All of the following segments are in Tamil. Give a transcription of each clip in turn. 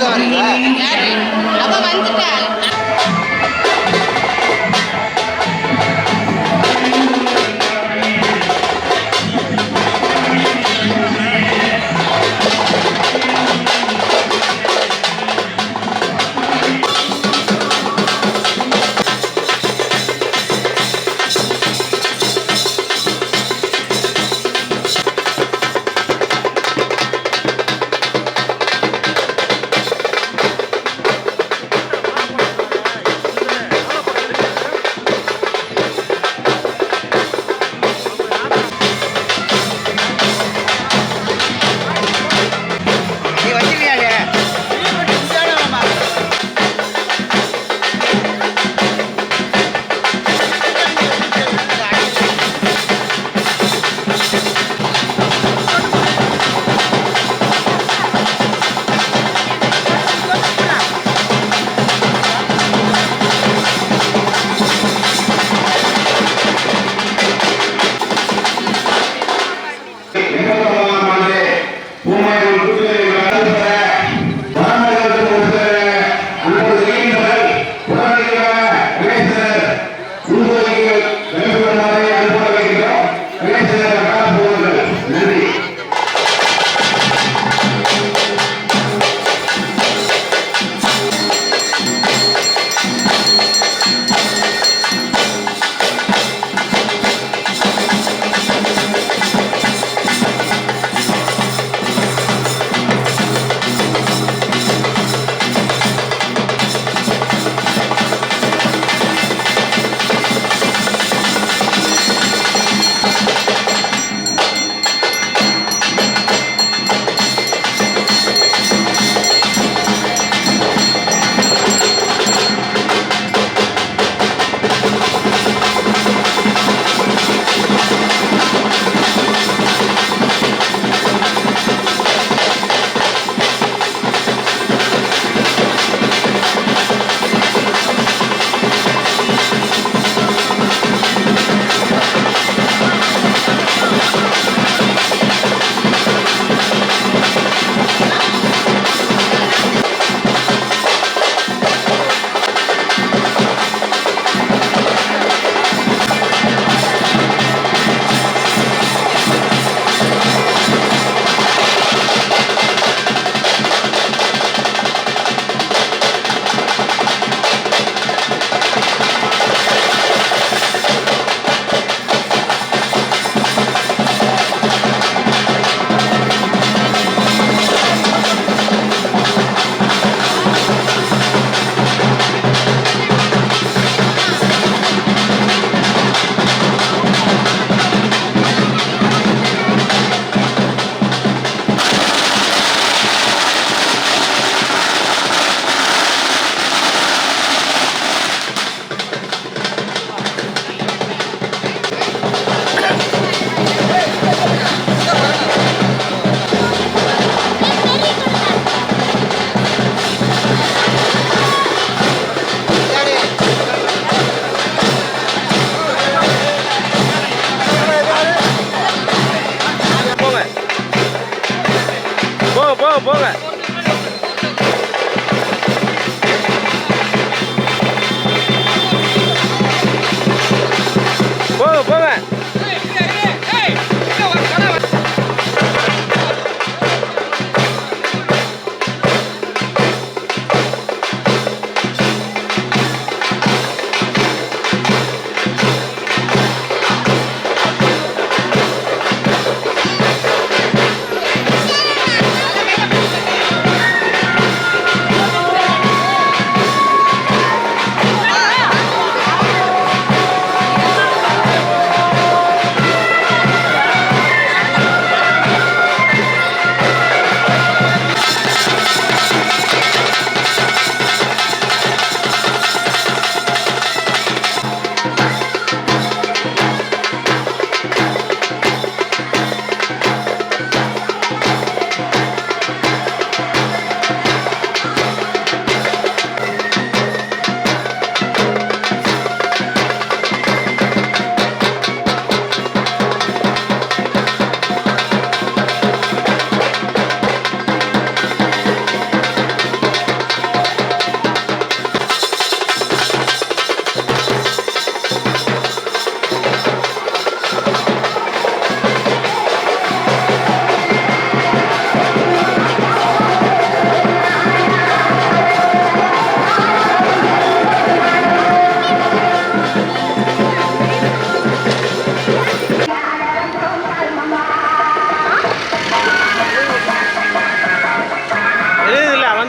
யாரு அவ வந்துட்டா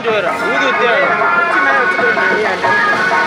காஞ்சி வரும் ஊதி ஊற்றி உச்சி மேலே வச்சுட்டு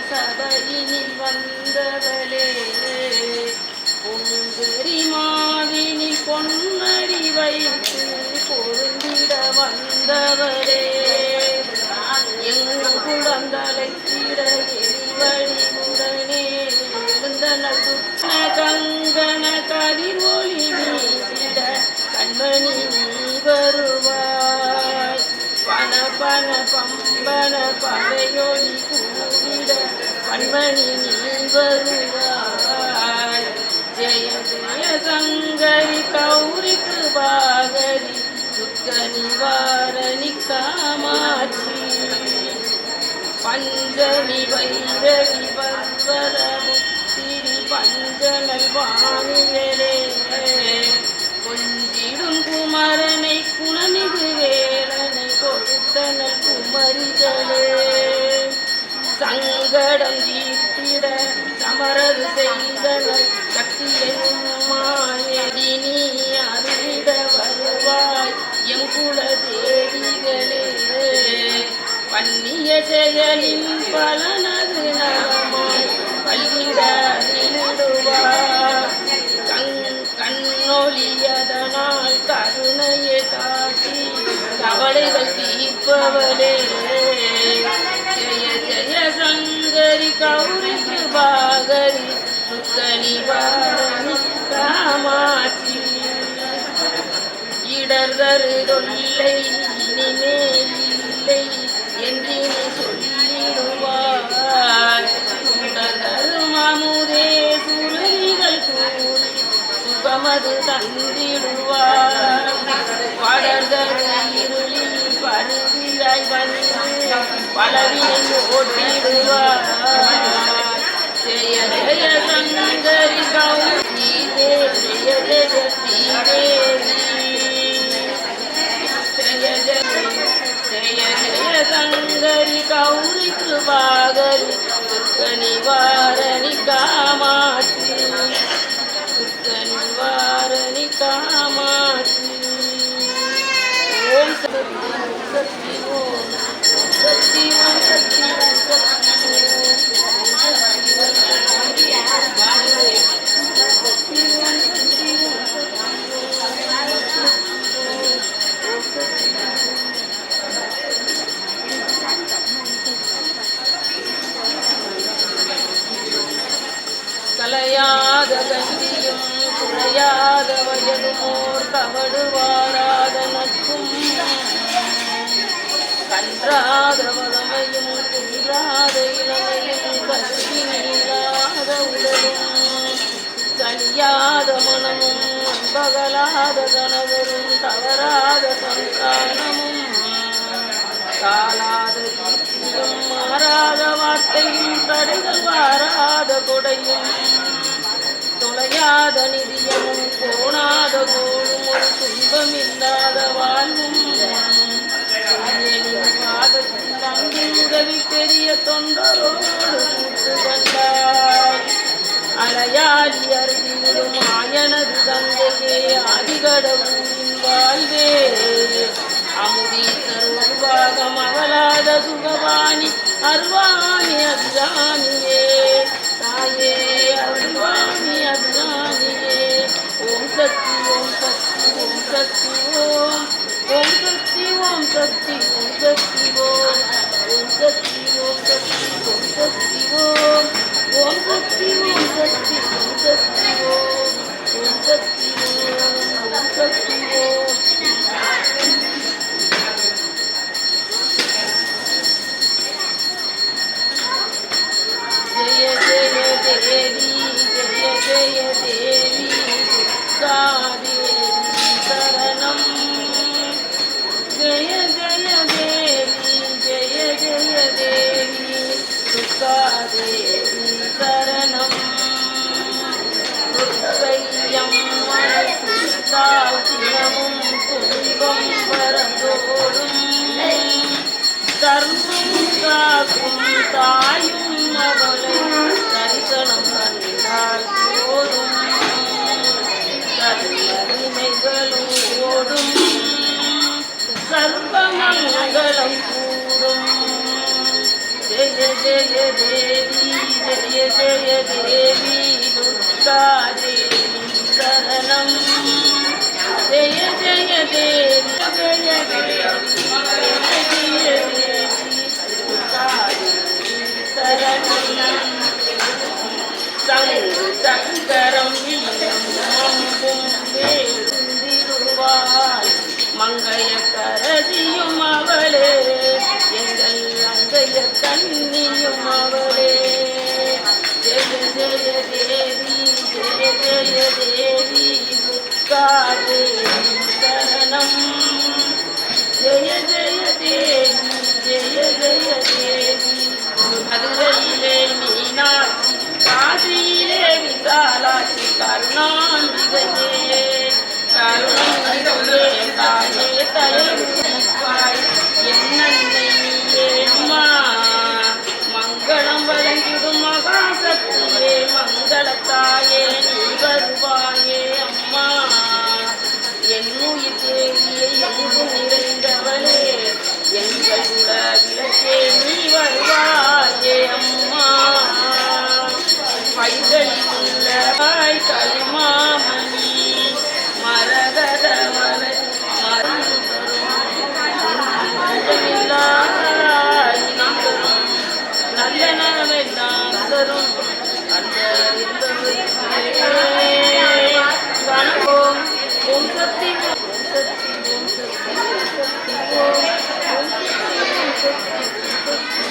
சபையினில் வந்தவளே பொங்கரி மாதினில் பொன்னடி வைத்து பொருந்திட வந்தவளே எங்கும் குழந்தலைத்திட எரிவழிவுடனே எழுந்தனள் கங்கண கதிர் ஒளி வீசிட கண்மணி நீ வருவாய் பன பன பம்பன பறையொலி கூவிட கண்மணி நீ வருவாய் ஜெய ஜெய சங்கரி கௌரி கிருபாகரி துக்க நிவாரணி காமாட்சி பஞ்சமி வைரவி பர்வத முத்திரி பஞ்சனல் வாணியலே கொஞ்சிடும் குமரனை குணமிகு வேலனை கொடுத்தனல் குமரிகளே சங்கடம் தீர்த்திட சமரது செய்தனர் சக்தியனும் மாயடி நீ அருளிட வருவாய் எம் குல தேவிகளே பன்னிய செயலின் பலனது நலமாய் பல்கிட அருளிடுவார் கண்ணொழியதனால் கருணையை காட்டி கவலைகள் தீர்ப்பவளே ஜெய ஜெய சங்கரி கௌரி கிருபாகரி துக்க நிவாரணி காமாட்சி இடர்தரு தொல்லை இனிமேல் இல்லை என்று நீ சொல்லிடுவாய் உடர்தரும் அமுதே சுருளிகள் கூறி சுகமது தந்திடுவார் படர்தரு இருளில் பருவியாய் வந்து பலவினை ஓட்டிடுவார் ஜெய ஜெய சங்கரி கௌரி தேவி ஜெய ஜெய ஸ்ரீதேவி ஜெய ஜெய ஜெய ஜெய சங்கரி கௌரி கிருபாகரி துக்க நிவாரணி காமாட்சி துக்க நிவாரணி காமாட்சி ஓம் சக்தி ஓம் சக்தி ஓம் சக்தி ஓம் சக்தி கலையாத கல்வியும் குறையாத வயதுமோர் கவடு வாராத நட்பும் கன்றாத வளமையும் குன்றாத இளமையும் கல்வி நீளாத உடலும் கனியாத மனமும் அன்பகலாத கணவரும் தவறாத சந்தானமும் காலாத கீர்த்தியும் மாறாத வார்த்தையும் தடைகள் வாராத கொடையும் தொலையாத நிதியமும் கோணாத கோடும் ஒரு துன்பமில்லாத வாழ்வும் பாதத்தில் அங்கு உதவி பெரிய தொண்டரோடு கூட்டு கண்டாய் அலையாளி அருகிலும் ஆயனது தந்தையே ஆதிகடவுளின் வாழ்வே அமுதீசர் உருவாகம் அகலாத சுகவாணி அருவாமி அபிராமியே தாயே அருவாமி அபிராமியே ஓம் சக்தி ஓம் சக்தி ஓம் சக்தி ஓம் ஓம் சக்தி ஓம் சக்தி ஓம் சக்தி ஓம் ஓம் சக்தி ஓம் சக்தி ஓம் சக்தி ஓம் ஓம் சக்தி ஓம் சக்தி ஓம் சக்தி ஓம் ஓம் சக்தி ஓம் ஓம் சக்தி ஓம் जय जय देवी जय जय देवी दुर्गा देवी शरणम जय जय देवी जय जय देवी दुर्गा देवी शरणम दुर्गैयम्मन कुरिताल தினமும் துன்பம் வரதோடும் தர்மம் காக்கும் தாயும் அவளை தரிசனம் கண்டால் போதும் கருணைகளும் ஓடும் சர்வமங்கலம் கூடும் ஜெய ஜெய தேவி ஜெய ஜெய தேவி துர்கா தேவி சரணம் ஜெய ஜெய தேவி ஜெய தேவி ஜெய தேவி துர்கா தேவி சரணம் சங்கு சக்கரம் அம்பும் வேந்திருவாய் மங்கைய கரசியும் அவளே எங்கள் அங்கைய கண்ணியும் அவளே ஜெய ஜெய தேவி ஜெய ஜெய தேவி துர்கா தேவி சரணம் ஜெய ஜெய தேவி ஜெய ஜெய தேவி மதுரையிலே மீனாட்சி காசியிலே விசாலாட்சி கருணாம்பிகையே கருணாம்பிகையே தாயே தயவுவாய் என்னன்னை நீயே அம்மா மங்களம் வழங்கிடும் மகாசக்தியே மங்களத்தாயே நீ வருவாயே அம்மா என்னுயிர் தேவியே எங்கும் நிறைந்தவளே எங்கள் குல விளக்கே நீ வருவாயே அம்மா பைகளில் உள்ள களிமாமணி மரகத மலை நல்ல நலமெல்லாம் தரும் அந்த வணக்கம் ஓம் சக்தி ஓம் சக்தி ஓம் சக்தி ஓம் சக்தி ஓம்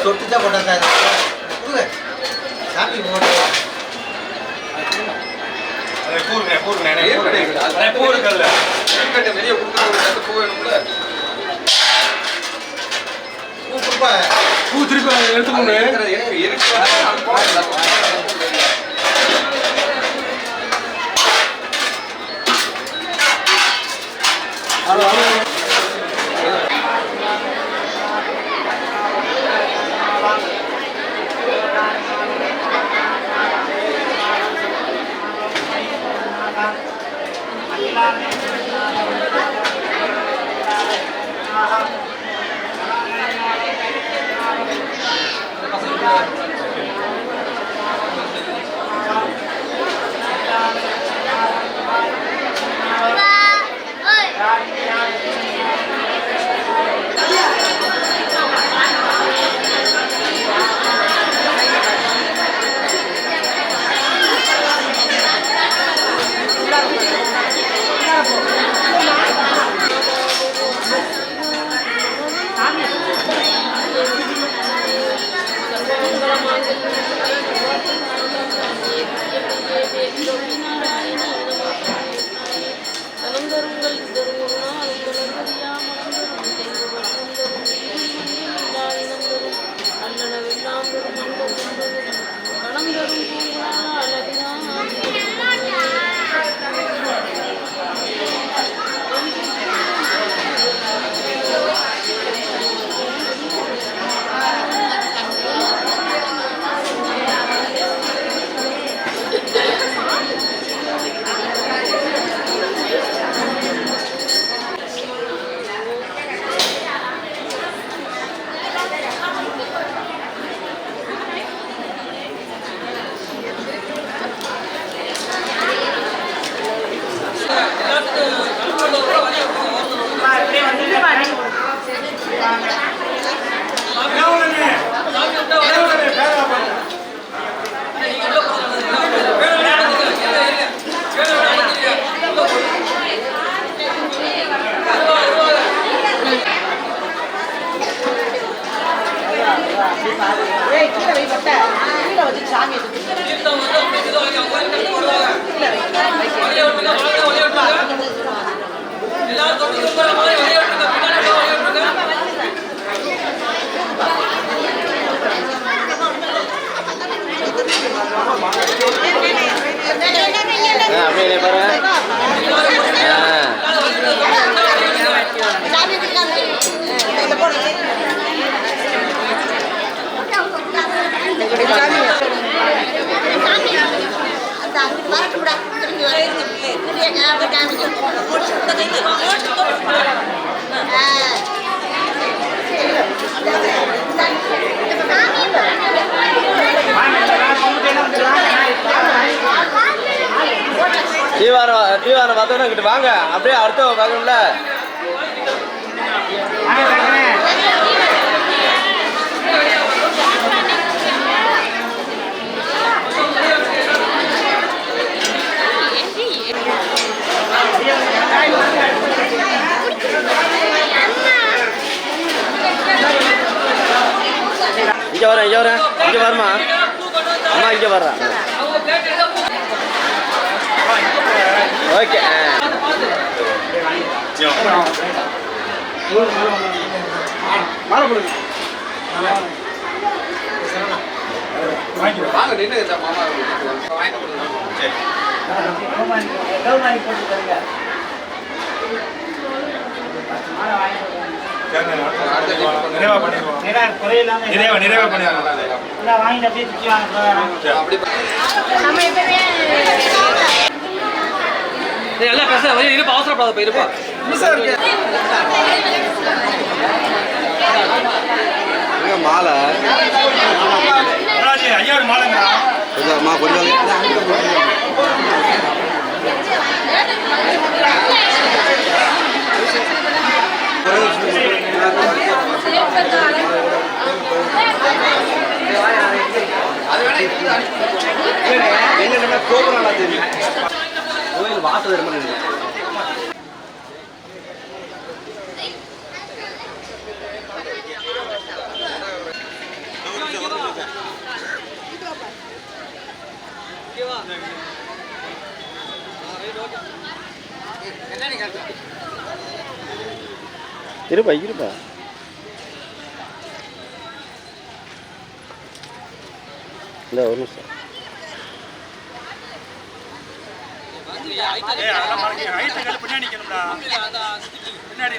தொட்டுதான் கொண்டாந்தாங்க சாமி பூ திருப்பி அப்படியே பாருங்க. தீவாரம் பார்த்தோன்னா இங்கிட்டு வாங்க, அப்படியே அடுத்த பார்க்கணும்ல. இங்கே வரேன், இங்கே வருமா அம்மா, இங்கே வர்றேன். ஓகே. நிறைவா பண்ணிடுவோம். நிறைவா பண்ணிடுவோம். எல்லாம் பேச இருப்பா, அவசரப்படாத இருப்பா. மாலை ஐயா மாலைங்களா? அம்மா கொஞ்சம் என்ன கோபுரம் தெரியும். கோயில் வாட்டது ரொம்ப இருப்பா இருப்பா. இல்லை ஒரு நிமிஷம். பின்னாடி பின்னாடி